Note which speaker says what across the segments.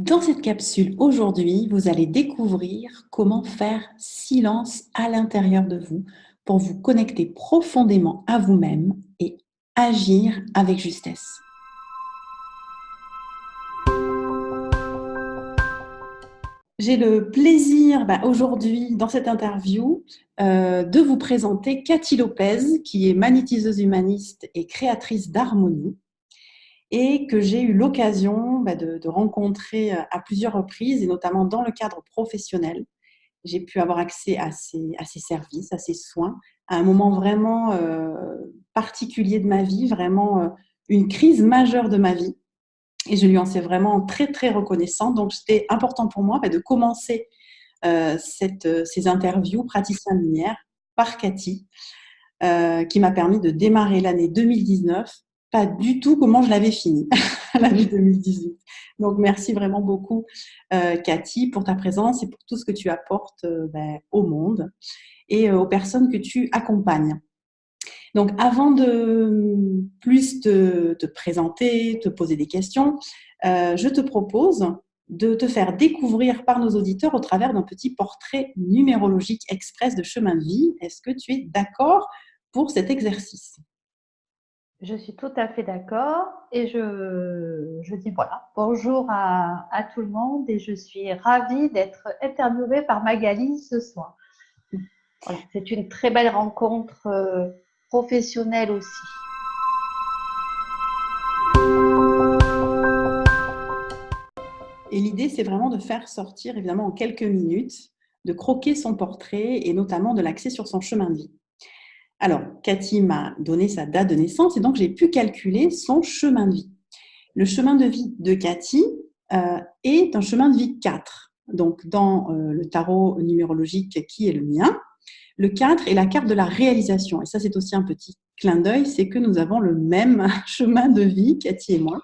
Speaker 1: Dans cette capsule, aujourd'hui, vous allez découvrir comment faire silence à l'intérieur de vous pour vous connecter profondément à vous-même et agir avec justesse. J'ai le plaisir aujourd'hui, dans cette interview, de vous présenter Cathy Lopez, qui est magnétiseuse humaniste et créatrice d'harmonie, et que j'ai eu l'occasion de rencontrer à plusieurs reprises, et notamment dans le cadre professionnel. J'ai pu avoir accès à ses services, à ses soins, à un moment vraiment particulier de ma vie, vraiment une crise majeure de ma vie. Et je lui en suis vraiment très, très reconnaissante. Donc, c'était important pour moi de commencer ces interviews praticiens de lumière par Cathy, qui m'a permis de démarrer l'année 2019, pas du tout comment je l'avais fini, l'année 2018. Donc, merci vraiment beaucoup, Cathy, pour ta présence et pour tout ce que tu apportes au monde et aux personnes que tu accompagnes. Donc, avant de plus te présenter, te poser des questions, je te propose de te faire découvrir par nos auditeurs au travers d'un petit portrait numérologique express de chemin de vie. Est-ce que tu es d'accord pour cet exercice?
Speaker 2: Je suis tout à fait d'accord et je dis voilà, bonjour à tout le monde et je suis ravie d'être interviewée par Magali ce soir. Voilà, c'est une très belle rencontre professionnelle aussi.
Speaker 1: Et l'idée, c'est vraiment de faire sortir, évidemment, en quelques minutes, de croquer son portrait et notamment de l'axer sur son chemin de vie. Alors, Cathy m'a donné sa date de naissance et donc j'ai pu calculer son chemin de vie. Le chemin de vie de Cathy est un chemin de vie 4. Donc, dans le tarot numérologique qui est le mien, le 4 est la carte de la réalisation. Et ça, c'est aussi un petit clin d'œil, c'est que nous avons le même chemin de vie, Cathy et moi.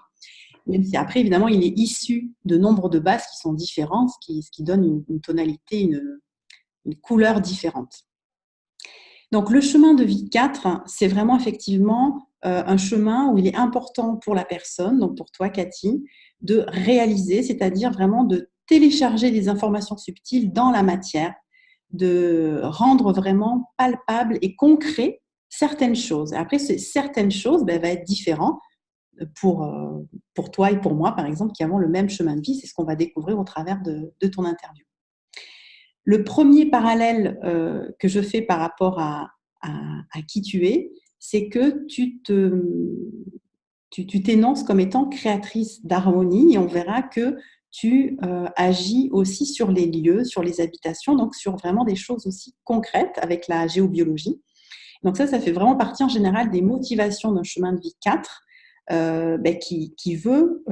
Speaker 1: Même si après, évidemment, il est issu de nombres de bases qui sont différents, ce qui donne une tonalité, une couleur différente. Donc, le chemin de vie 4, c'est vraiment effectivement un chemin où il est important pour la personne, donc pour toi, Cathy, de réaliser, c'est-à-dire vraiment de télécharger des informations subtiles dans la matière, de rendre vraiment palpable et concret certaines choses. Et après, ces certaines choses va être différent pour toi et pour moi, par exemple, qui avons le même chemin de vie. C'est ce qu'on va découvrir au travers de ton interview. Le premier parallèle que je fais par rapport à qui tu es, c'est que tu t'énonces comme étant créatrice d'harmonie et on verra que tu agis aussi sur les lieux, sur les habitations, donc sur vraiment des choses aussi concrètes avec la géobiologie. Donc ça fait vraiment partie en général des motivations d'un chemin de vie 4 qui veut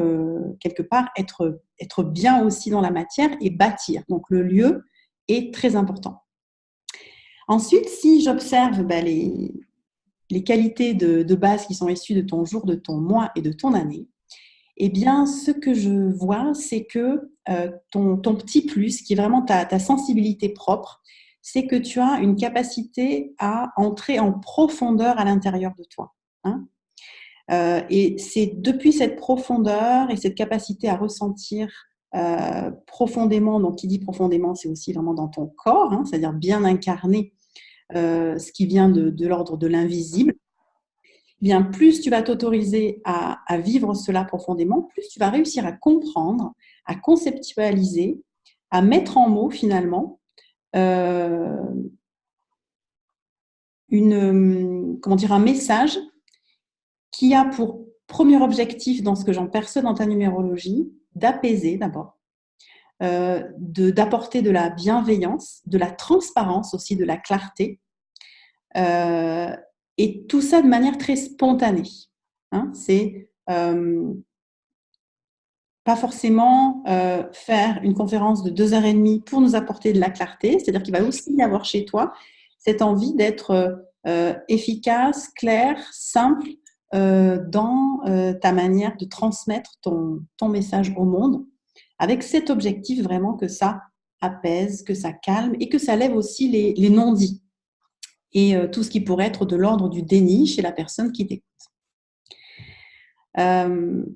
Speaker 1: quelque part être bien aussi dans la matière et bâtir. Donc le lieu est très important. Ensuite, si j'observe les qualités de base qui sont issues de ton jour, de ton mois et de ton année, eh bien, ce que je vois, c'est que ton petit plus, qui est vraiment ta sensibilité propre, c'est que tu as une capacité à entrer en profondeur à l'intérieur de toi. Hein. Et c'est depuis cette profondeur et cette capacité à ressentir profondément, donc qui dit profondément, c'est aussi vraiment dans ton corps, hein, c'est-à-dire bien incarner ce qui vient de l'ordre de l'invisible, bien plus tu vas t'autoriser à vivre cela profondément, plus tu vas réussir à comprendre, à conceptualiser, à mettre en mots finalement euh, un message qui a pour premier objectif, dans ce que j'en perçois dans ta numérologie, d'apaiser d'abord, d'apporter de la bienveillance, de la transparence aussi, de la clarté, et tout ça de manière très spontanée. Hein, c'est pas forcément faire une conférence de 2 heures et demie pour nous apporter de la clarté, c'est-à-dire qu'il va aussi y avoir chez toi cette envie d'être efficace, clair, simple dans ta manière de transmettre ton message au monde, avec cet objectif vraiment que ça apaise, que ça calme et que ça lève aussi les non-dits et tout ce qui pourrait être de l'ordre du déni chez la personne qui t'écoute.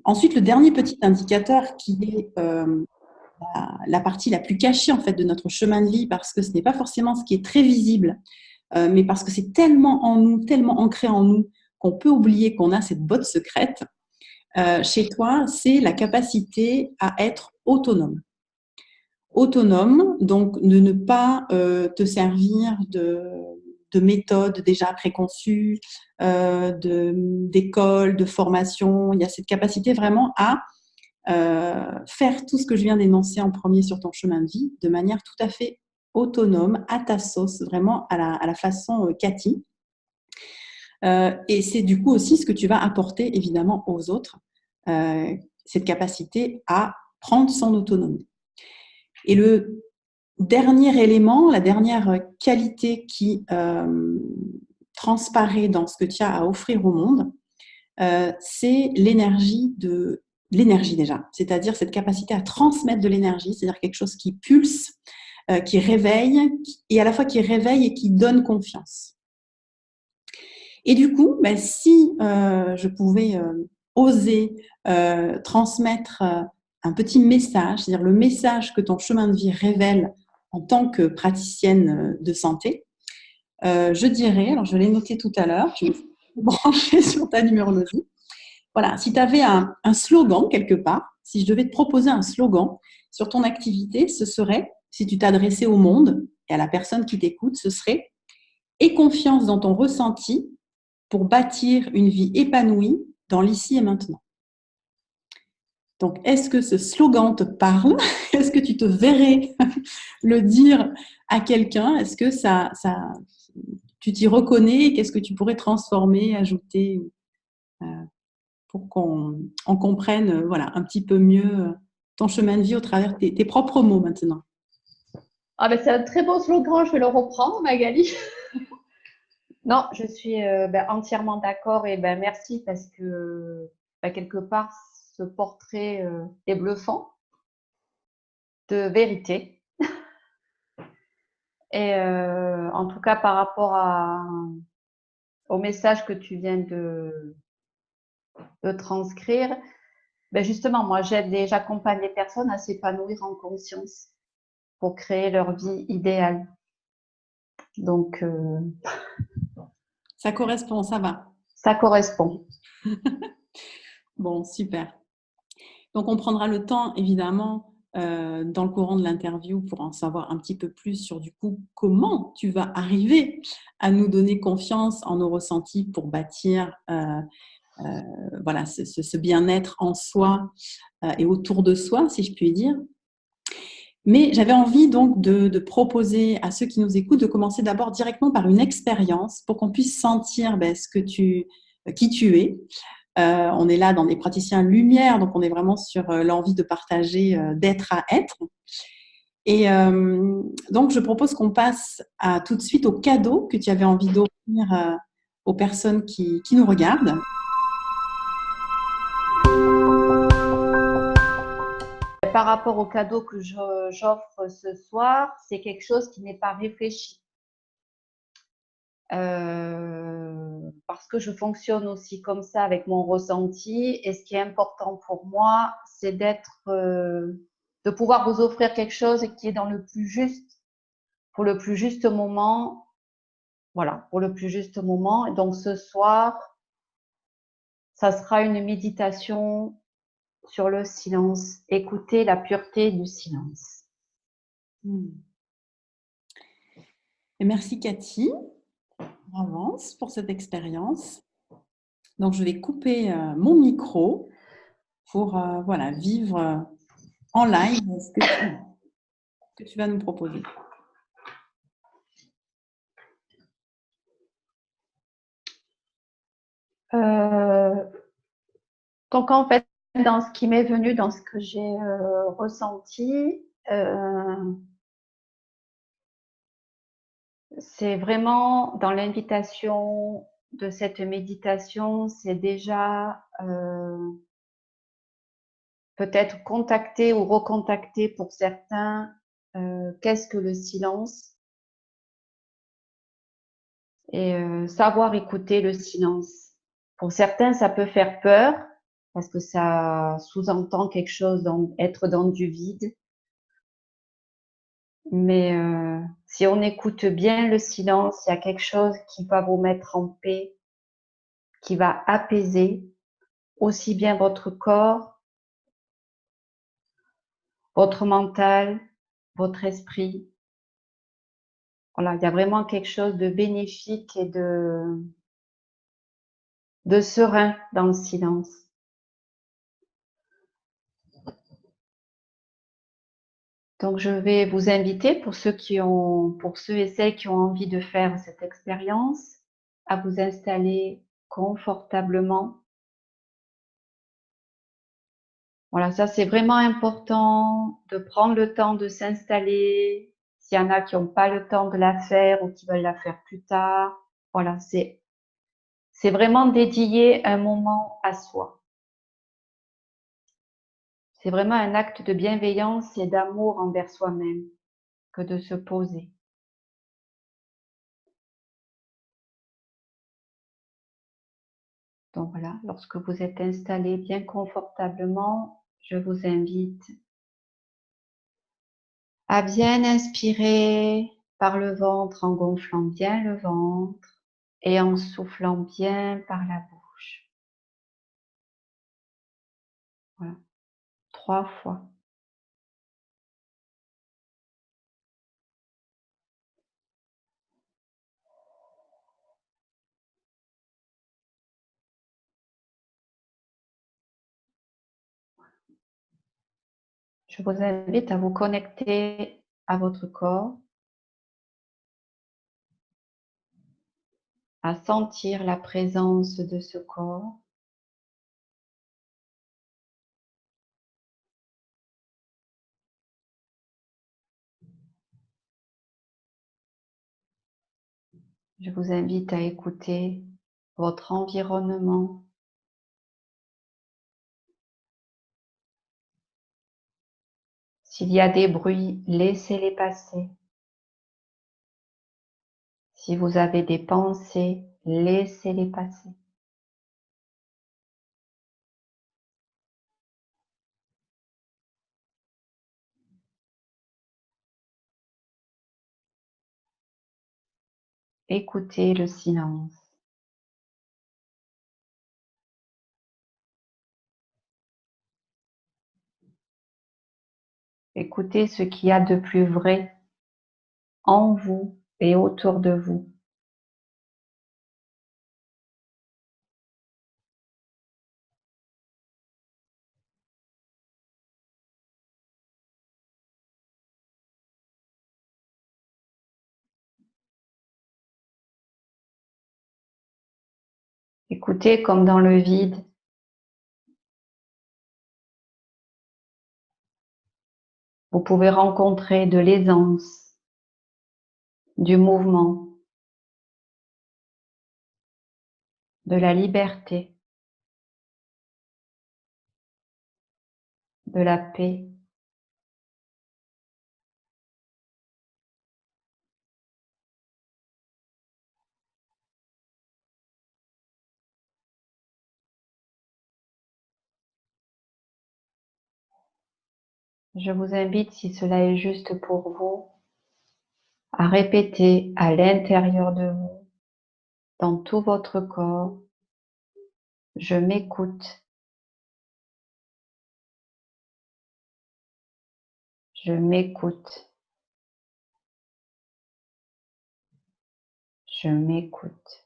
Speaker 1: Ensuite, le dernier petit indicateur qui est la partie la plus cachée en fait de notre chemin de vie, parce que ce n'est pas forcément ce qui est très visible, mais parce que c'est tellement en nous, tellement ancré en nous qu'on peut oublier qu'on a cette botte secrète. Chez toi, c'est la capacité à être autonome. Autonome, donc de ne pas te servir de méthodes déjà préconçues, d'écoles, de formation. Il y a cette capacité vraiment à faire tout ce que je viens d'énoncer en premier sur ton chemin de vie de manière tout à fait autonome, à ta sauce, vraiment à la façon Cathy. Et c'est du coup aussi ce que tu vas apporter évidemment aux autres, cette capacité à prendre son autonomie. Et le dernier élément, la dernière qualité qui transparaît dans ce que tu as à offrir au monde, c'est l'énergie déjà, c'est-à-dire cette capacité à transmettre de l'énergie, c'est-à-dire quelque chose qui pulse, qui réveille, et à la fois qui réveille et qui donne confiance. Et du coup, si je pouvais oser transmettre un petit message, c'est-à-dire le message que ton chemin de vie révèle en tant que praticienne de santé, je dirais, alors je l'ai noté tout à l'heure, je me suis branchée sur ta numérologie. Voilà, si tu avais un slogan quelque part, si je devais te proposer un slogan sur ton activité, ce serait, si tu t'adressais au monde et à la personne qui t'écoute, ce serait « Aie confiance dans ton ressenti pour bâtir une vie épanouie dans l'ici et maintenant ». Donc, est-ce que ce slogan te parle? Est-ce que tu te verrais le dire à quelqu'un? Est-ce que tu t'y reconnais? Qu'est-ce que tu pourrais transformer, ajouter pour qu'on comprenne voilà, un petit peu mieux ton chemin de vie au travers de tes propres mots maintenant?
Speaker 2: Ah ben c'est un très beau slogan, je vais le reprendre, Magali. Non, je suis entièrement d'accord et merci parce que quelque part, ce portrait est bluffant de vérité. Et en tout cas, par rapport au message que tu viens de transcrire, justement, moi, j'aide et j'accompagne les personnes à s'épanouir en conscience pour créer leur vie idéale. Donc,
Speaker 1: ça correspond, ça va.
Speaker 2: Ça correspond.
Speaker 1: Bon, super. Donc, on prendra le temps, évidemment, dans le courant de l'interview pour en savoir un petit peu plus sur, du coup, comment tu vas arriver à nous donner confiance en nos ressentis pour bâtir voilà, ce bien-être en soi et autour de soi, si je puis dire. Mais j'avais envie donc de proposer à ceux qui nous écoutent de commencer d'abord directement par une expérience pour qu'on puisse sentir qui tu es. On est là dans des praticiens lumière, donc on est vraiment sur l'envie de partager d'être à être. Et donc, je propose qu'on passe tout de suite au cadeau que tu avais envie d'offrir aux personnes qui nous regardent.
Speaker 2: Par rapport au cadeau que j'offre ce soir, c'est quelque chose qui n'est pas réfléchi. Parce que je fonctionne aussi comme ça avec mon ressenti. Et ce qui est important pour moi, c'est de pouvoir vous offrir quelque chose qui est dans le plus juste, pour le plus juste moment. Voilà, pour le plus juste moment. Et donc ce soir, ça sera une méditation sur le silence. Écoutez la pureté du silence.
Speaker 1: Et merci Cathy, en avance pour cette expérience. Donc, je vais couper mon micro pour voilà, vivre en live ce que tu vas nous proposer.
Speaker 2: Donc, en fait, dans ce qui m'est venu, dans ce que j'ai ressenti, c'est vraiment dans l'invitation de cette méditation, c'est déjà peut-être contacter ou recontacter pour certains qu'est-ce que le silence et savoir écouter le silence. Pour certains, ça peut faire peur parce que ça sous-entend quelque chose, être dans du vide. Mais si on écoute bien le silence, il y a quelque chose qui va vous mettre en paix, qui va apaiser aussi bien votre corps, votre mental, votre esprit. Voilà, il y a vraiment quelque chose de bénéfique et de serein dans le silence. Donc, je vais vous inviter, pour ceux et celles qui ont envie de faire cette expérience, à vous installer confortablement. Voilà, ça c'est vraiment important de prendre le temps de s'installer. S'il y en a qui n'ont pas le temps de la faire ou qui veulent la faire plus tard, voilà, c'est vraiment dédié un moment à soi. C'est vraiment un acte de bienveillance et d'amour envers soi-même que de se poser. Donc voilà, lorsque vous êtes installé bien confortablement, je vous invite à bien inspirer par le ventre en gonflant bien le ventre et en soufflant bien par la bouche. Voilà, 3 fois. Je vous invite à vous connecter à votre corps, à sentir la présence de ce corps. Je vous invite à écouter votre environnement. S'il y a des bruits, laissez-les passer. Si vous avez des pensées, laissez-les passer. Écoutez le silence. Écoutez ce qu'il y a de plus vrai en vous et autour de vous. Écoutez comme dans le vide. Vous pouvez rencontrer de l'aisance, du mouvement, de la liberté, de la paix. Je vous invite, si cela est juste pour vous, à répéter à l'intérieur de vous, dans tout votre corps, je m'écoute, je m'écoute, je m'écoute.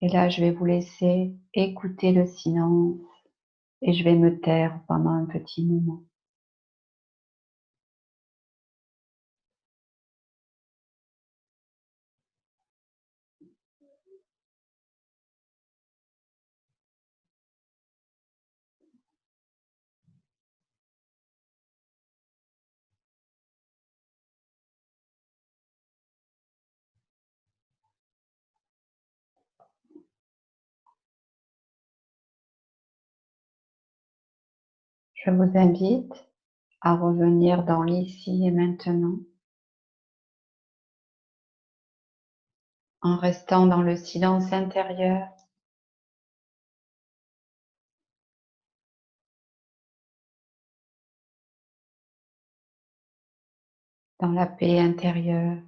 Speaker 2: Et là, je vais vous laisser écouter le silence et je vais me taire pendant un petit moment. Je vous invite à revenir dans l'ici et maintenant. en restant dans le silence intérieur, dans la paix intérieure.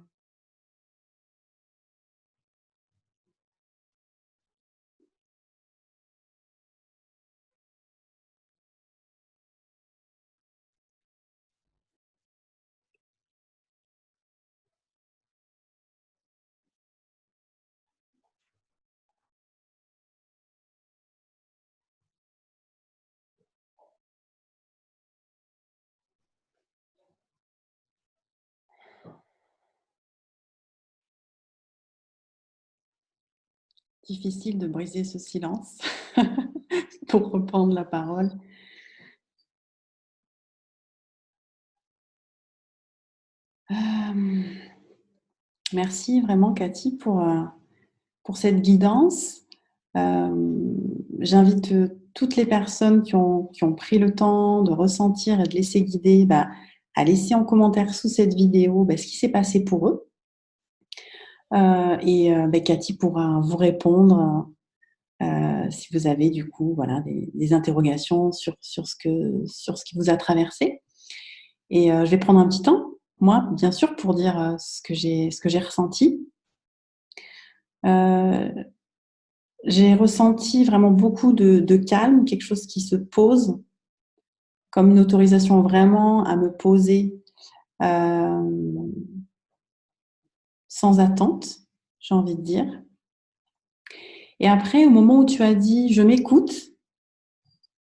Speaker 1: Difficile de briser ce silence pour reprendre la parole. Euh, Merci vraiment, Cathy, pour cette guidance. J'invite toutes les personnes qui ont pris le temps de ressentir et de laisser guider, à laisser en commentaire sous cette vidéo ce qui s'est passé pour eux. Cathy pourra vous répondre si vous avez du coup des interrogations sur ce qui vous a traversé. Et je vais prendre un petit temps, moi, bien sûr, pour dire ce que j'ai ressenti. J'ai ressenti vraiment beaucoup de calme, quelque chose qui se pose, comme une autorisation vraiment à me poser sans attente, j'ai envie de dire. Et après, au moment où tu as dit « je m'écoute »,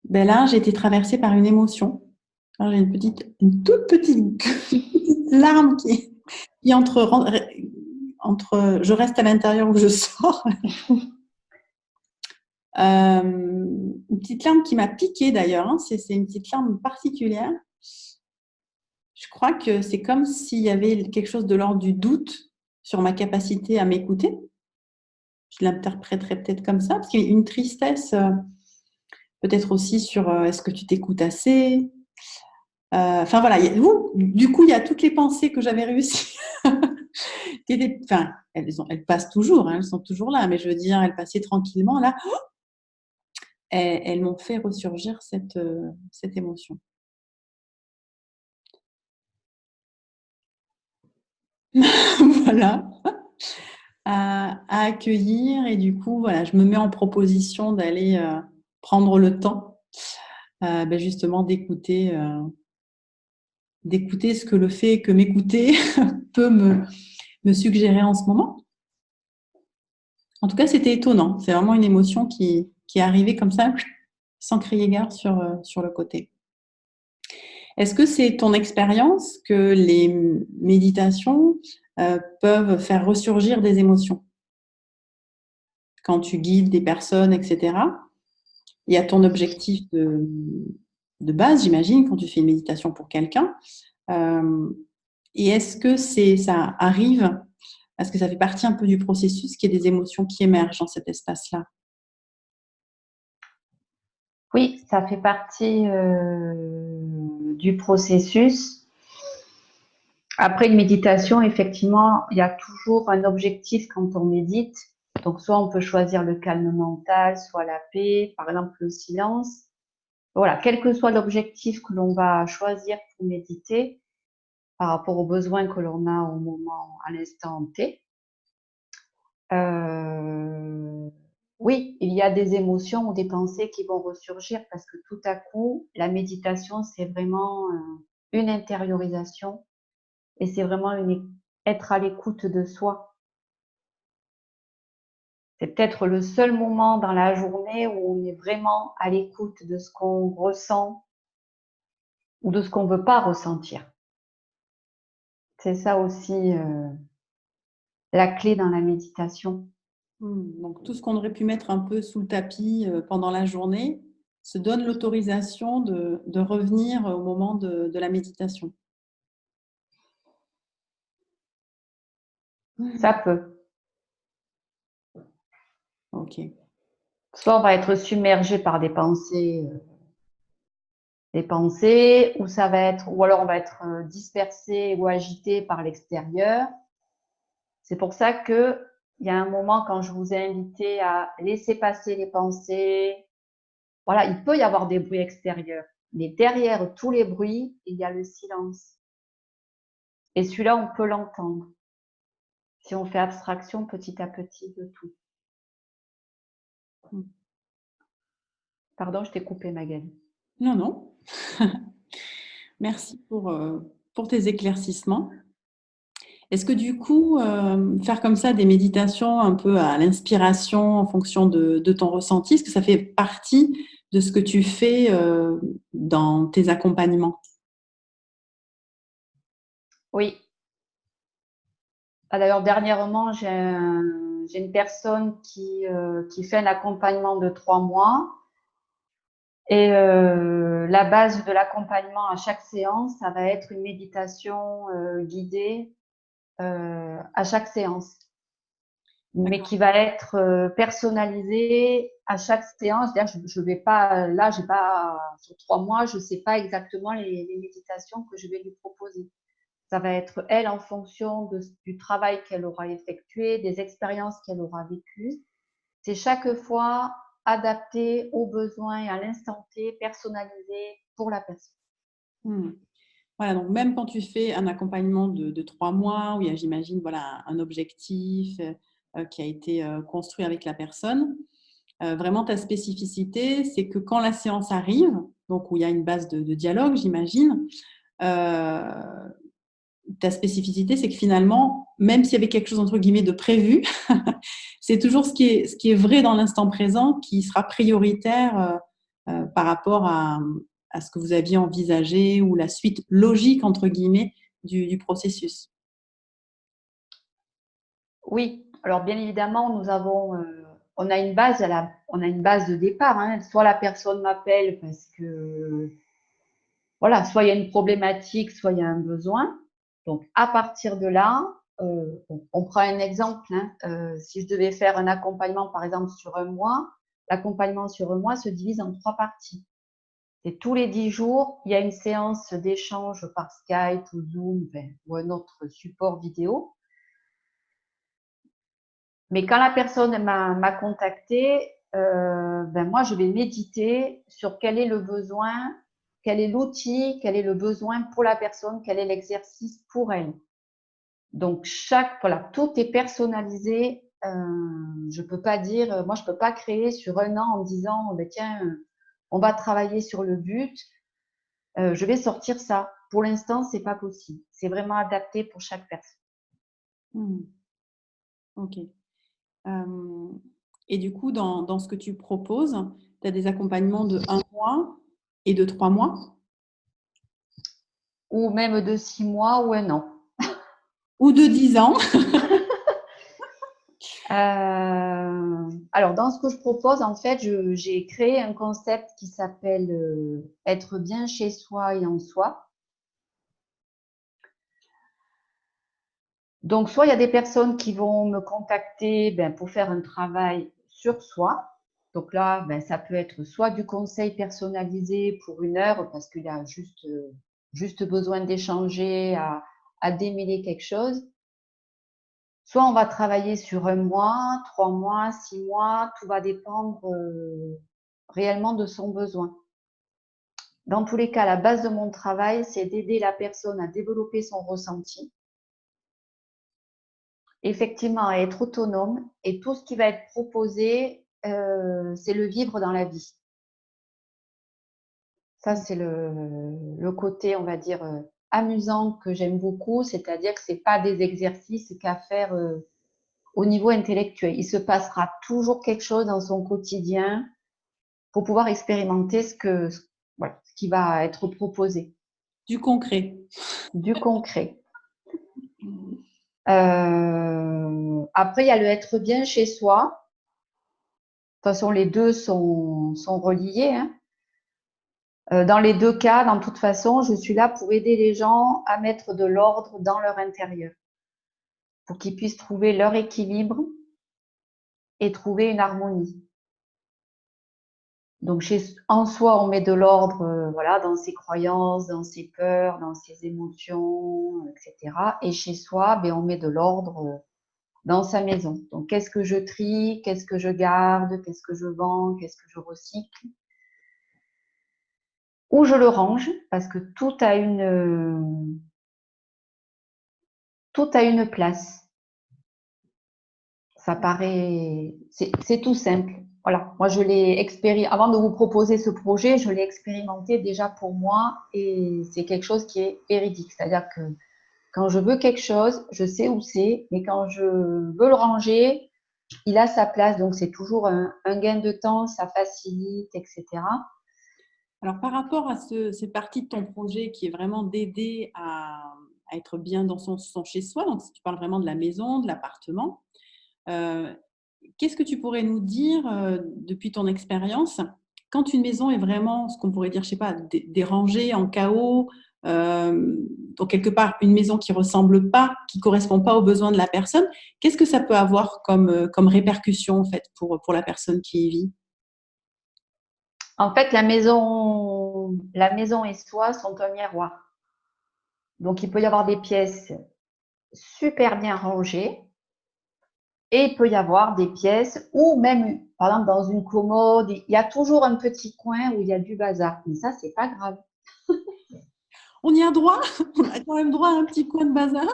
Speaker 1: là, j'ai été traversée par une émotion. Alors, j'ai une toute petite larme qui entre je reste à l'intérieur ou je sors. Une petite larme qui m'a piquée d'ailleurs, hein. C'est une petite larme particulière. Je crois que c'est comme s'il y avait quelque chose de l'ordre du doute sur ma capacité à m'écouter. Je l'interpréterais peut-être comme ça, parce qu'il y a une tristesse, peut-être aussi sur est-ce que tu t'écoutes assez. Enfin voilà, du coup, il y a toutes les pensées que j'avais réussi. Elles passent toujours, hein, elles sont toujours là, mais je veux dire, elles passaient tranquillement là. Elles m'ont fait ressurgir cette émotion. Voilà, à accueillir, et du coup, voilà, je me mets en proposition d'aller prendre le temps justement d'écouter ce que le fait que m'écouter peut me suggérer en ce moment. En tout cas, c'était étonnant. C'est vraiment une émotion qui est arrivée comme ça, sans crier gare sur le côté. Est-ce que c'est ton expérience que les méditations peuvent faire ressurgir des émotions? Quand tu guides des personnes, etc., il y a ton objectif de base, j'imagine, quand tu fais une méditation pour quelqu'un. Et est-ce que ça arrive, est-ce que ça fait partie un peu du processus, qu'il y ait des émotions qui émergent dans cet espace-là?
Speaker 2: Oui, ça fait partie du processus. Après une méditation, effectivement, il y a toujours un objectif quand on médite. Donc, soit on peut choisir le calme mental, soit la paix, par exemple le silence. Voilà, quel que soit l'objectif que l'on va choisir pour méditer, par rapport aux besoins que l'on a au moment, à l'instant T. Oui, il y a des émotions ou des pensées qui vont ressurgir parce que tout à coup, la méditation, c'est vraiment une intériorisation et c'est vraiment être à l'écoute de soi. C'est peut-être le seul moment dans la journée où on est vraiment à l'écoute de ce qu'on ressent ou de ce qu'on ne veut pas ressentir. C'est ça aussi la clé dans la méditation.
Speaker 1: Donc, tout ce qu'on aurait pu mettre un peu sous le tapis pendant la journée se donne l'autorisation de revenir au moment de la méditation.
Speaker 2: Ça peut.
Speaker 1: Ok.
Speaker 2: Soit on va être submergé par des pensées, ou ça va être, ou alors on va être dispersé ou agité par l'extérieur. C'est pour ça que il y a un moment quand je vous ai invité à laisser passer les pensées. Voilà, il peut y avoir des bruits extérieurs, mais derrière tous les bruits, il y a le silence. Et celui-là, on peut l'entendre si on fait abstraction petit à petit de tout. Pardon, je t'ai coupé, Magali.
Speaker 1: Non, non. Merci pour tes éclaircissements. Est-ce que du coup, faire comme ça des méditations un peu à l'inspiration en fonction de ton ressenti, est-ce que ça fait partie de ce que tu fais dans tes accompagnements?
Speaker 2: Oui. D'ailleurs, dernièrement, j'ai une personne qui fait un accompagnement de 3 mois. Et la base de l'accompagnement à chaque séance, ça va être une méditation guidée à chaque séance, mais qui va être personnalisée à chaque séance. C'est-à-dire, je vais pas, là, j'ai pas, sur 3 mois, je sais pas exactement les méditations que je vais lui proposer. Ça va être elle en fonction du travail qu'elle aura effectué, des expériences qu'elle aura vécues. C'est chaque fois adapté aux besoins et à l'instant T, personnalisé pour la personne.
Speaker 1: Mmh. Voilà, donc même quand tu fais un accompagnement de 3 mois où il y a, j'imagine, voilà, un objectif qui a été construit avec la personne, vraiment ta spécificité, c'est que quand la séance arrive, donc où il y a une base de dialogue, j'imagine, ta spécificité, c'est que finalement, même s'il y avait quelque chose entre guillemets de prévu, c'est toujours ce qui est vrai dans l'instant présent qui sera prioritaire par rapport à ce que vous aviez envisagé ou la suite logique entre guillemets du processus.
Speaker 2: Oui, alors bien évidemment, on a une base, on a une base de départ. Hein. Soit la personne m'appelle parce que, voilà, soit il y a une problématique, soit il y a un besoin. Donc, à partir de là, on prend un exemple. Hein. Si je devais faire un accompagnement, par exemple, sur un mois, l'accompagnement sur un mois se divise en 3 parties. Et tous les 10 jours, il y a une séance d'échange par Skype ou Zoom ou un autre support vidéo. Mais quand la personne m'a contacté, moi, je vais méditer sur quel est le besoin, quel est l'outil, quel est le besoin pour la personne, quel est l'exercice pour elle. Donc, voilà, tout est personnalisé. Je peux pas dire, moi, je peux pas créer sur un an en disant, tiens, on va travailler sur le but. Je vais sortir ça. Pour l'instant, c'est pas possible. C'est vraiment adapté pour chaque personne.
Speaker 1: Mmh. Ok. Et du coup, dans ce que tu proposes, tu as des accompagnements de 1 mois et de 3 mois
Speaker 2: Ou même de 6 mois ou un an.
Speaker 1: ou de 10 ans.
Speaker 2: Alors, dans ce que je propose, en fait, j'ai créé un concept qui s'appelle être bien chez soi et en soi. Donc, soit il y a des personnes qui vont me contacter pour faire un travail sur soi. Donc là, ça peut être soit du conseil personnalisé pour 1 heure parce qu'il y a juste besoin d'échanger, à démêler quelque chose. Soit on va travailler sur 1 mois, 3 mois, 6 mois, tout va dépendre réellement de son besoin. Dans tous les cas, la base de mon travail, c'est d'aider la personne à développer son ressenti, effectivement à être autonome, et tout ce qui va être proposé, c'est le vivre dans la vie. Ça, c'est le côté, on va dire, amusant que j'aime beaucoup, c'est-à-dire que ce n'est pas des exercices qu'à faire au niveau intellectuel. Il se passera toujours quelque chose dans son quotidien pour pouvoir expérimenter voilà, ce qui va être proposé.
Speaker 1: Du concret.
Speaker 2: Du concret. Après, il y a le être bien chez soi. De toute façon, les deux sont reliés. Hein. Dans les 2 cas, dans toute façon, je suis là pour aider les gens à mettre de l'ordre dans leur intérieur, pour qu'ils puissent trouver leur équilibre et trouver une harmonie. Donc, en soi, on met de l'ordre voilà, dans ses croyances, dans ses peurs, dans ses émotions, etc. Et chez soi, on met de l'ordre dans sa maison. Donc, qu'est-ce que je trie, qu'est-ce que je garde, qu'est-ce que je vends, qu'est-ce que je recycle, où je le range, parce que tout a une place. Ça paraît, c'est tout simple. Voilà, moi je l'ai expérimenté, avant de vous proposer ce projet, je l'ai expérimenté déjà pour moi et c'est quelque chose qui est véridique. C'est-à-dire que quand je veux quelque chose, je sais où c'est, mais quand je veux le ranger, il a sa place. Donc c'est toujours un gain de temps, ça facilite, etc.
Speaker 1: Alors, par rapport à cette partie de ton projet qui est vraiment d'aider à être bien dans son chez-soi, donc si tu parles vraiment de la maison, de l'appartement, euh, qu'est-ce que tu pourrais nous dire depuis ton expérience quand une maison est vraiment ce qu'on pourrait dire, je sais pas, dérangée, en chaos, donc quelque part une maison qui ressemble pas, qui correspond pas aux besoins de la personne, qu'est-ce que ça peut avoir comme répercussion en fait pour la personne qui y vit?
Speaker 2: En fait, la maison et soi sont un miroir. Donc il peut y avoir des pièces super bien rangées et il peut y avoir des pièces où même, par exemple, dans une commode, il y a toujours un petit coin où il y a du bazar. Mais ça, c'est pas grave.
Speaker 1: On y a droit? On a quand même droit à un petit coin de bazar?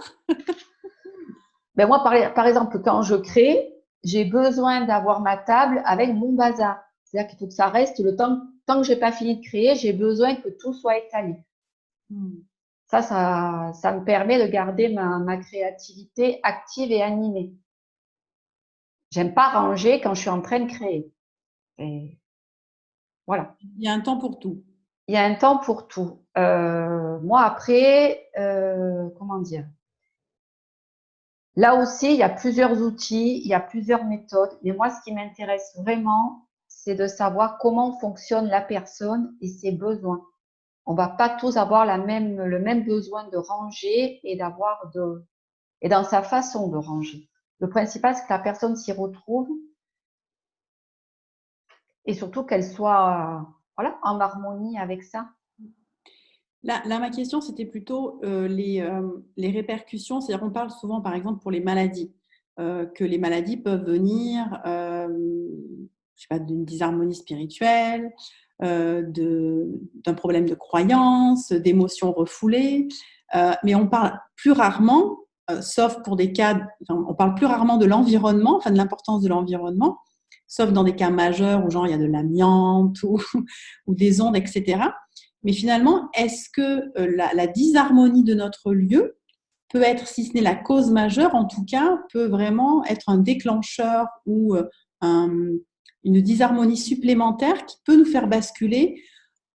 Speaker 2: Ben moi, par exemple, quand je crée, j'ai besoin d'avoir ma table avec mon bazar. C'est-à-dire qu'il faut que ça reste le temps, tant que j'ai pas fini de créer, j'ai besoin que tout soit étalé.
Speaker 1: Hmm.
Speaker 2: Ça me permet de garder ma créativité active et animée. J'aime pas ranger quand je suis en train de créer. Et voilà.
Speaker 1: Il y a un temps pour tout.
Speaker 2: Il y a un temps pour tout. Moi, après, comment dire? Là aussi, il y a plusieurs outils, il y a plusieurs méthodes. Mais moi, ce qui m'intéresse vraiment, c'est de savoir comment fonctionne la personne et ses besoins. On va pas tous avoir le même besoin de ranger et dans sa façon de ranger. Le principal, c'est que la personne s'y retrouve et surtout qu'elle soit, voilà, en harmonie avec ça.
Speaker 1: Là, ma question, c'était plutôt les répercussions. C'est-à-dire qu'on parle souvent, par exemple, pour les maladies, que les maladies peuvent venir, je sais pas, d'une disharmonie spirituelle, d'un problème de croyance, d'émotions refoulées. Mais on parle plus rarement, sauf pour des cas, enfin, on parle plus rarement de l'environnement, enfin de l'importance de l'environnement, sauf dans des cas majeurs où genre il y a de l'amiante ou des ondes, etc. Mais finalement, est-ce que la disharmonie de notre lieu peut être, si ce n'est la cause majeure, en tout cas, peut vraiment être un déclencheur ou un- une disharmonie supplémentaire qui peut nous faire basculer.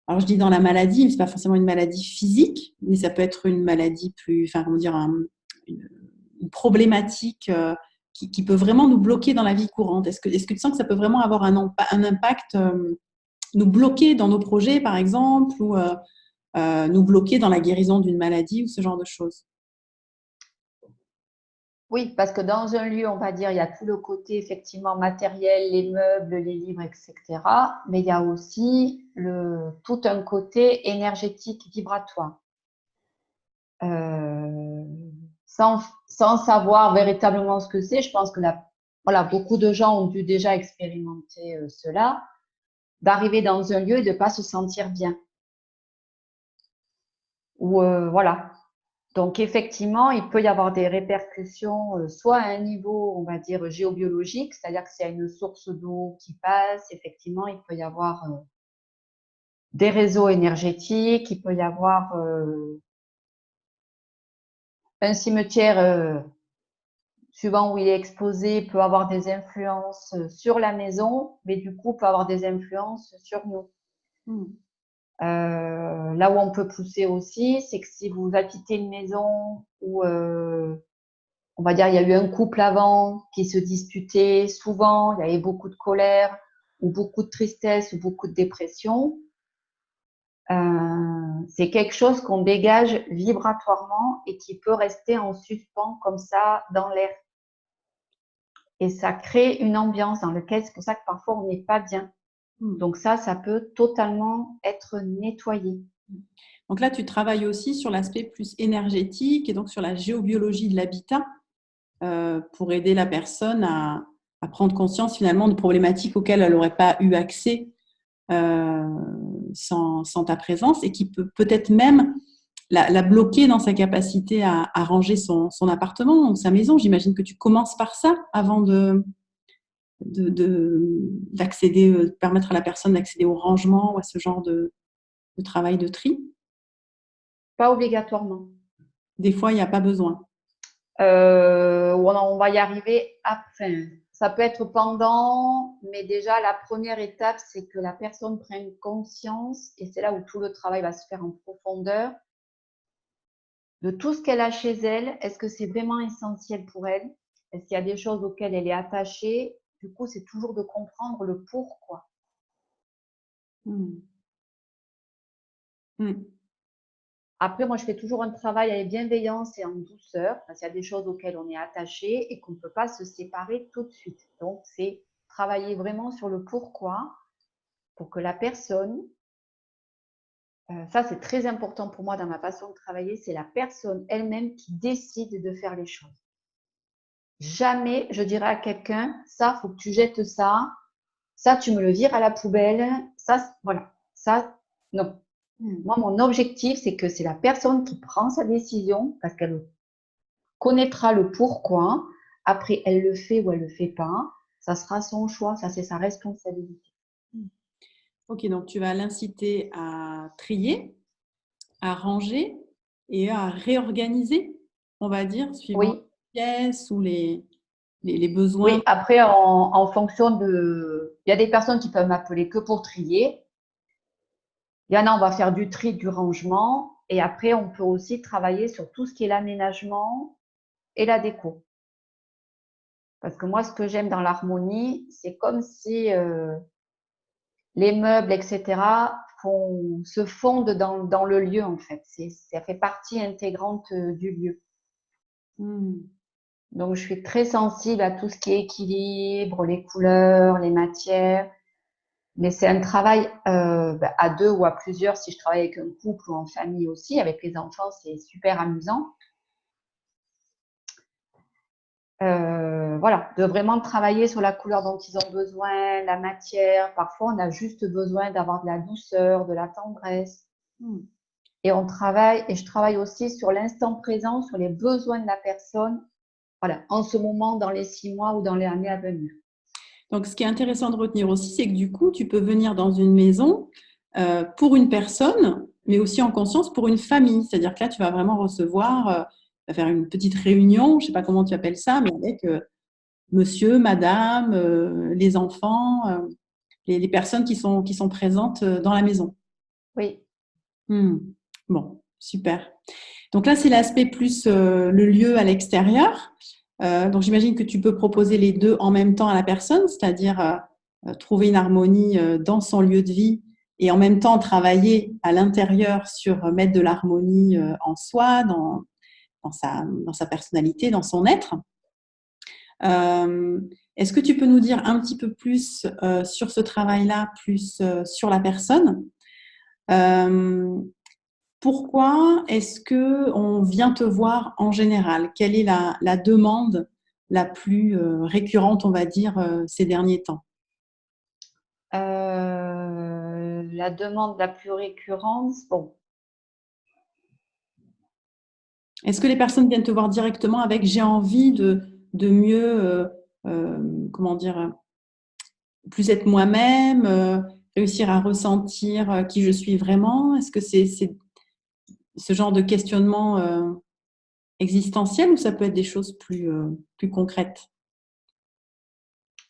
Speaker 1: Alors, je dis dans la maladie, mais ce n'est pas forcément une maladie physique, mais ça peut être une maladie plus, enfin, comment dire, une problématique qui peut vraiment nous bloquer dans la vie courante. Est-ce que tu sens que ça peut vraiment avoir un impact, nous bloquer dans nos projets, par exemple, ou nous bloquer dans la guérison d'une maladie ou ce genre de choses?
Speaker 2: Oui, parce que dans un lieu, on va dire, il y a tout le côté effectivement matériel, les meubles, les livres, etc. Mais il y a aussi tout un côté énergétique vibratoire. Euh, sans savoir véritablement ce que c'est, je pense que voilà, beaucoup de gens ont dû déjà expérimenter cela, d'arriver dans un lieu et de ne pas se sentir bien. Ou voilà. Donc effectivement, il peut y avoir des répercussions, soit à un niveau, on va dire, géobiologique, c'est-à-dire que s'il y a une source d'eau qui passe, effectivement, il peut y avoir des réseaux énergétiques, il peut y avoir un cimetière, suivant où il est exposé, peut avoir des influences sur la maison, mais du coup, peut avoir des influences sur nous.
Speaker 1: Hmm.
Speaker 2: Là où on peut pousser aussi, c'est que si vous habitez une maison où on va dire, il y a eu un couple avant qui se disputait souvent, il y avait beaucoup de colère, ou beaucoup de tristesse, ou beaucoup de dépression. C'est quelque chose qu'on dégage vibratoirement et qui peut rester en suspens comme ça dans l'air. Et ça crée une ambiance dans laquelle c'est pour ça que parfois on n'est pas bien.
Speaker 1: Hmm.
Speaker 2: Donc ça peut totalement être nettoyé.
Speaker 1: Donc là, tu travailles aussi sur l'aspect plus énergétique et donc sur la géobiologie de l'habitat. pour aider la personne à prendre conscience finalement de problématiques auxquelles elle n'aurait pas eu accès euh, sans ta présence et qui peut peut-être même la bloquer dans sa capacité à ranger son appartement ou sa maison. J'imagine que tu commences par ça avant d'accéder, permettre à la personne d'accéder au rangement ou à ce genre de travail de tri.
Speaker 2: Pas obligatoirement.
Speaker 1: Des fois, il n'y a pas besoin.
Speaker 2: On va y arriver après. Ça peut être pendant, mais déjà la première étape, c'est que la personne prenne conscience, et c'est là où tout le travail va se faire en profondeur, de tout ce qu'elle a chez elle. Est-ce que c'est vraiment essentiel pour elle? Est-ce qu'il y a des choses auxquelles elle est attachée? Du coup, c'est toujours de comprendre le pourquoi.
Speaker 1: Mmh. Mmh.
Speaker 2: Après, moi, je fais toujours un travail avec bienveillance et en douceur, parce qu'il y a des choses auxquelles on est attaché et qu'on ne peut pas se séparer tout de suite. Donc, c'est travailler vraiment sur le pourquoi pour que la personne, ça c'est très important pour moi dans ma façon de travailler, c'est la personne elle-même qui décide de faire les choses. Jamais je dirais à quelqu'un, ça, faut que tu jettes ça, tu me le vires à la poubelle, ça, voilà, ça, non. Moi, mon objectif, c'est que c'est la personne qui prend sa décision parce qu'elle connaîtra le pourquoi. Après, elle le fait ou elle le fait pas. Ça sera son choix, ça c'est sa responsabilité.
Speaker 1: Ok, donc tu vas l'inciter à trier, à ranger et à réorganiser, on va dire, suivant
Speaker 2: Oui,
Speaker 1: les pièces ou les besoins.
Speaker 2: oui. Après, en fonction de, il y a des personnes qui peuvent m'appeler que pour trier. Il y en a, on va faire du tri, du rangement. Et après, on peut aussi travailler sur tout ce qui est l'aménagement et la déco. Parce que moi, ce que j'aime dans l'harmonie, c'est comme si les meubles, etc., se fondent dans le lieu, en fait. Ça fait partie intégrante du lieu.
Speaker 1: Hmm.
Speaker 2: Donc, je suis très sensible à tout ce qui est équilibre, les couleurs, les matières. Mais c'est un travail à deux ou à plusieurs. Si je travaille avec un couple ou en famille aussi, avec les enfants, c'est super amusant. Voilà, de vraiment travailler sur la couleur dont ils ont besoin, la matière. Parfois, on a juste besoin d'avoir de la douceur, de la tendresse. Et je travaille aussi sur l'instant présent, sur les besoins de la personne, voilà, en ce moment, dans les 6 mois ou dans les années à venir.
Speaker 1: Donc, ce qui est intéressant de retenir aussi, c'est que du coup, tu peux venir dans une maison pour une personne, mais aussi en conscience pour une famille. C'est-à-dire que là, tu vas vraiment recevoir, faire une petite réunion, je ne sais pas comment tu appelles ça, mais avec monsieur, madame, les enfants, les personnes qui sont présentes dans la maison.
Speaker 2: Oui.
Speaker 1: Bon, super. Donc là, c'est l'aspect plus le lieu à l'extérieur. Donc j'imagine que tu peux proposer les deux en même temps à la personne, c'est-à-dire trouver une harmonie dans son lieu de vie et en même temps travailler à l'intérieur sur mettre de l'harmonie en soi, dans sa personnalité, dans son être. Est-ce que tu peux nous dire un petit peu plus sur ce travail-là, plus sur la personne? Pourquoi est-ce qu'on vient te voir en général? Quelle est la demande la plus récurrente, on va dire, ces derniers temps?
Speaker 2: La demande la plus récurrente, bon,
Speaker 1: Est-ce que les personnes viennent te voir directement avec j'ai envie de mieux, comment dire, plus être moi-même, réussir à ressentir qui je suis vraiment? Est-ce que c'est ce genre de questionnement existentiel ou ça peut être des choses plus concrètes?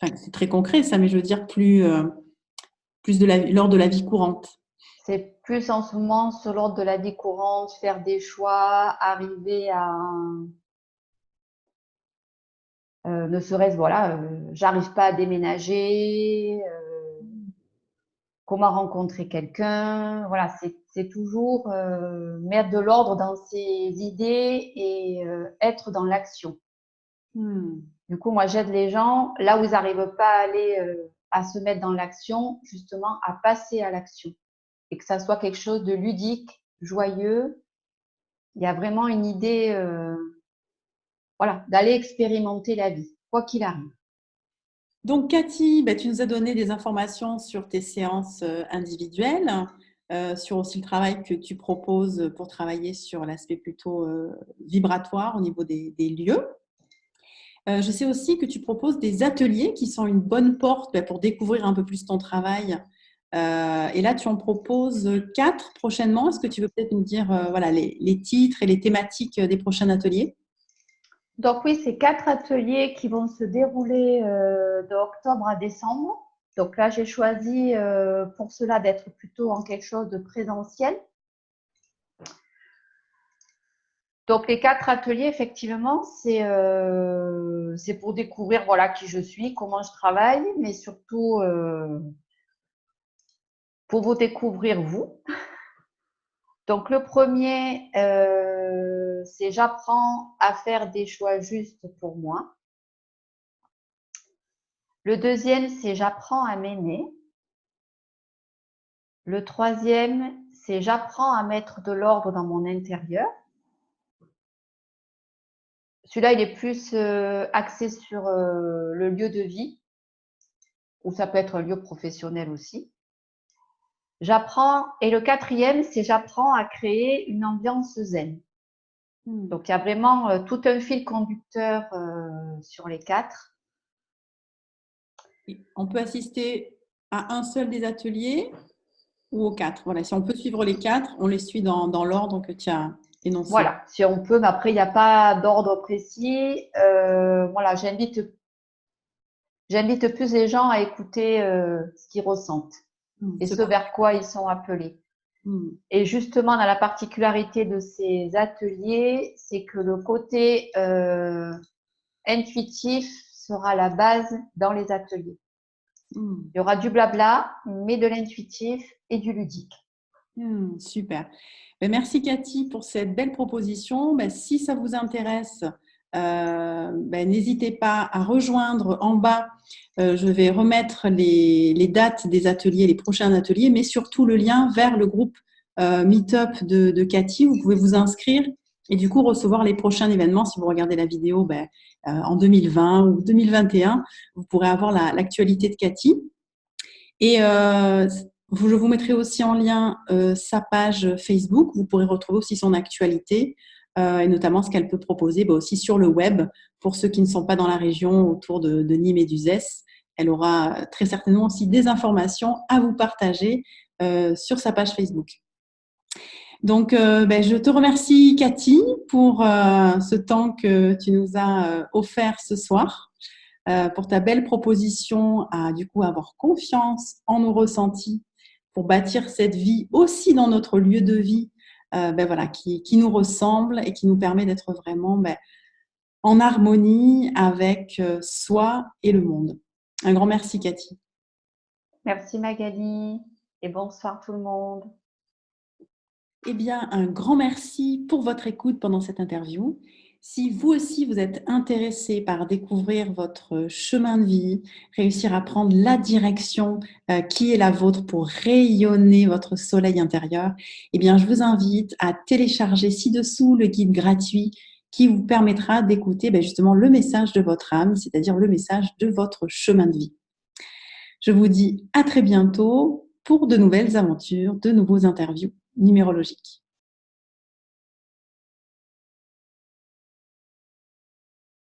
Speaker 1: Enfin, c'est très concret ça, mais je veux dire plus lors de la vie courante.
Speaker 2: c'est plus en ce moment sur l'ordre de la vie courante, faire des choix, arriver à, ne serait-ce, voilà, j'arrive pas à déménager, comment rencontrer quelqu'un, voilà, c'est toujours mettre de l'ordre dans ses idées et être dans l'action. Du coup, moi, j'aide les gens là où ils n'arrivent pas à aller à se mettre dans l'action, justement, à passer à l'action et que ça soit quelque chose de ludique, joyeux. Il y a vraiment une idée, voilà, d'aller expérimenter la vie, quoi qu'il arrive.
Speaker 1: Donc, Cathy, tu nous as donné des informations sur tes séances individuelles, sur aussi le travail que tu proposes pour travailler sur l'aspect plutôt vibratoire au niveau des lieux. Je sais aussi que tu proposes des ateliers qui sont une bonne porte pour découvrir un peu plus ton travail. Et là, tu en proposes 4 prochainement. Est-ce que tu veux peut-être nous dire voilà, les titres et les thématiques des prochains ateliers?
Speaker 2: Donc oui, c'est 4 ateliers qui vont se dérouler de octobre à décembre. Donc là, j'ai choisi pour cela d'être plutôt en quelque chose de présentiel. Donc les 4 ateliers, effectivement, c'est pour découvrir voilà qui je suis, comment je travaille, mais surtout pour vous découvrir vous. Donc le premier, c'est j'apprends à faire des choix justes pour moi. Le deuxième, c'est j'apprends à m'aimer. Le troisième, c'est j'apprends à mettre de l'ordre dans mon intérieur. Celui-là, il est plus axé sur le lieu de vie, ou ça peut être un lieu professionnel aussi. J'apprends, et le quatrième, c'est j'apprends à créer une ambiance zen. Donc, il y a vraiment tout un fil conducteur sur les 4.
Speaker 1: On peut assister à un seul des ateliers ou aux 4. Voilà, si on peut suivre les 4, on les suit dans l'ordre que tu as énoncé.
Speaker 2: Voilà, si on peut, mais après, il n'y a pas d'ordre précis. Voilà, j'invite plus les gens à écouter ce qu'ils ressentent et ce vers quoi ils sont appelés. Et justement, dans la particularité de ces ateliers, c'est que le côté intuitif sera la base dans les ateliers. Il y aura du blabla, mais de l'intuitif et du ludique.
Speaker 1: Super. Merci Cathy pour cette belle proposition. Si ça vous intéresse, n'hésitez pas à rejoindre en bas. Je vais remettre les dates des ateliers, les prochains ateliers, mais surtout le lien vers le groupe Meetup de Cathy. Vous pouvez vous inscrire et du coup recevoir les prochains événements. Si vous regardez la vidéo en 2020 ou 2021, vous pourrez avoir l'actualité de Cathy. Et je vous mettrai aussi en lien sa page Facebook. Vous pourrez retrouver aussi son actualité et notamment ce qu'elle peut proposer aussi sur le web pour ceux qui ne sont pas dans la région autour de Nîmes et d'Uzès. Elle aura très certainement aussi des informations à vous partager sur sa page Facebook. Donc, je te remercie Cathy pour ce temps que tu nous as offert ce soir. Pour ta belle proposition à du coup avoir confiance en nos ressentis pour bâtir cette vie aussi dans notre lieu de vie voilà, qui nous ressemble et qui nous permet d'être vraiment en harmonie avec soi et le monde. Un grand merci Cathy.
Speaker 2: Merci Magali et bonsoir tout le monde.
Speaker 1: Eh bien, un grand merci pour votre écoute pendant cette interview. Si vous aussi, vous êtes intéressé par découvrir votre chemin de vie, réussir à prendre la direction qui est la vôtre pour rayonner votre soleil intérieur, eh bien, je vous invite à télécharger ci-dessous le guide gratuit qui vous permettra d'écouter justement le message de votre âme, c'est-à-dire le message de votre chemin de vie. Je vous dis à très bientôt pour de nouvelles aventures, de nouveaux interviews numérologiques.